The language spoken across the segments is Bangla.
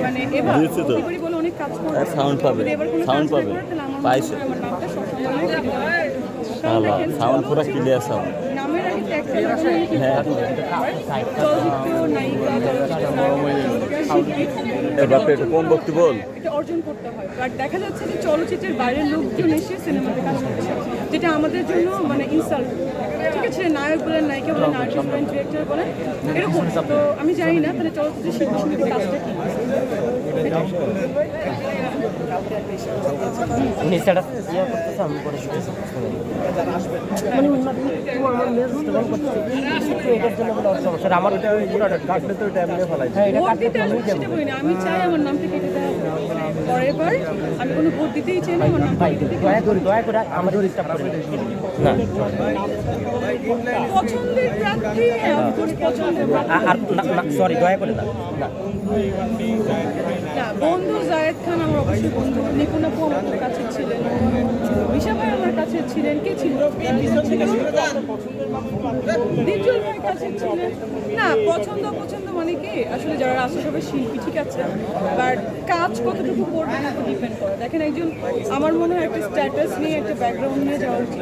মানে এবার দিয়েছে তো। প্রতিবারই বলে অনেক কাজ করবে, সাউন্ড পাবে, যদি এবার কোনো সাউন্ড কাজ না পাবে। করে, তাহলে আমার পাইছে। মনে হয় আমার নামটা সবসময় কেটে যাবে। কারণ শালা, দেখেন, সাউন্ড পুরো চলচ্চিত্র- ক্লিয়ার সাউন্ড। নামের আগে ট্যাগ থাকলে কোনো কিছু হ্যাঁ। চলচ্চিত্র নায়িকা, চলচ্চিত্র নায়ক, শিল্পী, এবার একটু কম বক্তি বল। এটা অর্জন করতে হয়। বাট দেখা যাচ্ছে যে চলচ্চিত্রের বাইরের লোকজন এসে সিনেমাতে কাজ করছে, যেটা আমাদের জন্য মানে ইনসাল্ট। ঠিক আছে, নায়ক বলেন, নায়িকা বলেন, আর্টিস্ট বলেন, ডিরেক্টর বলেন, এরকম। তো আমি জানি না তাহলে চলচ্চিত্র শিল্পী সমিতির কাজটা কি। উনি স্ট্যাটাস ইয়ে করতেছে, আমি পরে শুনেছি মানে এটার জন্য কোনো সমস্যা না। আমার কাটলে তো টাইম নিয়ে ফেলাই। হ্যাঁ, এটা ভোট কাটলে দিতে আসলে সেটা বলি না, আমি চাই আমার নামটা কেটে দেওয়া হোক। মানে পরের বার আমি কোনো ভোট দিতেই চাই না আমার নামটা ভাই কেটে দিতে। দয়া করে আমাদের ডিস্টার্ব করে না। পছন্দের প্রার্থী পছন্দের প্রার্থী। আর সরি, দয়া করে না না। না, বন্ধু জায়েদ খান আমার অবশ্যই বন্ধু, নিপুণ আপু আমার কাছে ছিলেন, বিশা ভাই আমার কাছে ছিলেন, কে ছিল দীপজল ভাইয়ের কাছে ছিলেন। না, পছন্দ অপছন্দ মানে কি, আসলে যারা আছে সবাই শিল্পী, ঠিক আছে, বাট কাজ কতটুকু করবে না ডিপেন্ড করে। দেখেন, একজন আমার মনে হয় একটা স্ট্যাটাস নিয়ে, একটা ব্যাকগ্রাউন্ড নিয়ে যাওয়া উচিত,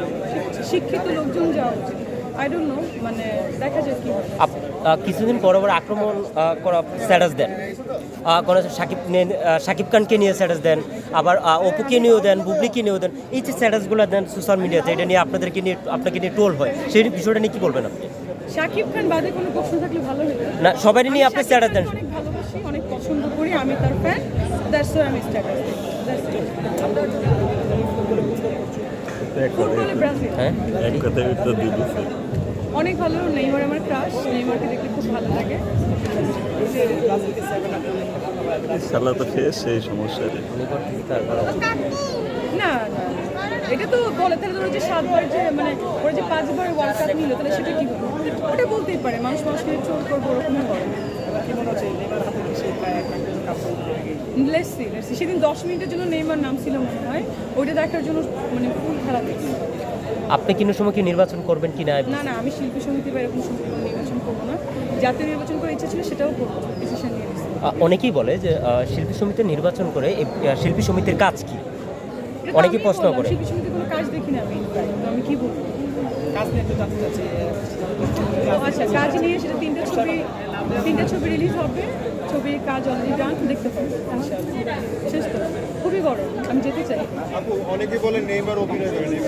শিক্ষিত লোকজন যাওয়া উচিত। আই ডোন্ট নো, মানে দেখা যায় কি হয়। কিছুদিন পর পর আক্রমণ করা স্ট্যাটাস দেন, কোনো শাকিব খানকে নিয়ে স্ট্যাটাস দেন, আবার অপুকে নিয়েও দেন, বুবলিকে নিয়েও দেন। এই যে স্ট্যাটাসগুলো দেন সোশ্যাল মিডিয়াতে, এটা নিয়ে আপনাকে নিয়ে ট্রোল হয়, সেই বিষয়টা নিয়ে কী বলবেন আপনি? শাকিব খান বাদে কোনো প্রশ্ন থাকলে ভালো হতো না, সবাই নিয়ে আপনি আমি স্ট্যাটাস দেন। শাকিব খানকে অনেক ভালোবাসি, অনেক পছন্দ করি, আমি তার ফ্যান, দ্যাটস ওয়াই আমি স্ট্যাটাস দিই। ফুটবলে ব্রাজিল হ্যাঁ, এক কথায় উত্তর দিয়ে দিচ্ছে। অনেক ভালো, নেইমার আমার ক্রাশ, নেইমারকে দেখলে খুব ভালো লাগে। শালা তো শেষ সেই সমস্যা রে। না না, এটা তো বলে তাহলে ধরো যে 7 বার যে মানে ওরা যে 5 বার ওয়ার্ল্ড কাপ নিল, তাহলে সেটা কি হবে? ওটা বলতেই পারে, মানুষ মানুষকে চোর করবো ওরকমই করে। লেটস সি সেদিন 10 মিনিটের জন্য নেইমার নাম ছিল মনে হয়, ওইটা দেখার জন্য মানে ফুল খেলা দেখছি। আপনি কোনো সময় কি নির্বাচন করবেন কি না? না না, আমি শিল্পী সমিতি বা এরকম নির্বাচন করবো না। জাতীয় নির্বাচন করার ইচ্ছা ছিল, সেটাও করবো, ডিসিশন নিয়ে নিচ্ছি। অনেকেই বলে যে শিল্পী সমিতি নির্বাচন করে এই শিল্পী সমিতির কাজ কি? এটা তো অনেকেই আমিই প্রশ্ন বললাম, করে। শিল্পী সমিতির কোনো কাজ দেখি না আমি, তো আমি কি বলবো? আচ্ছা, কাজ নিয়ে সেটা 3টা ছবি রিলিজ হবে, ছবির কাজ অলরেডি ডান, দেখতে পাবো ইনশাআল্লাহ। শেষ তো, খুবই গরম, আমি যেতে চাই। অনেকে বলেন নেইমার অভিনয় করে।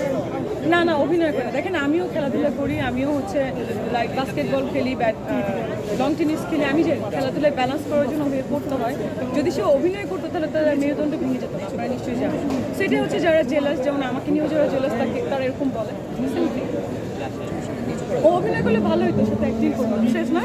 না না, অভিনয় করে দেখেন, আমিও খেলাধুলা করি, আমিও হচ্ছে লাইক বাস্কেটবল খেলি, লং টেনিস খেলি। আমি যে খেলাধুলায় ব্যালেন্স করার জন্য বের করতে হয়। যদি সে অভিনয় করতো তাহলে তার মেরুদণ্ড ভেঙে যেত, আপনারা নিশ্চয়ই জানেন। সেটা হচ্ছে যারা জেলাস, যেমন আমাকে নিয়েও যারা জেলাস থাকে, তারা এরকম বলে। ও অভিনয় করলে ভালো হতো, সাথে অ্যাক্টিং করবো, শেষ না।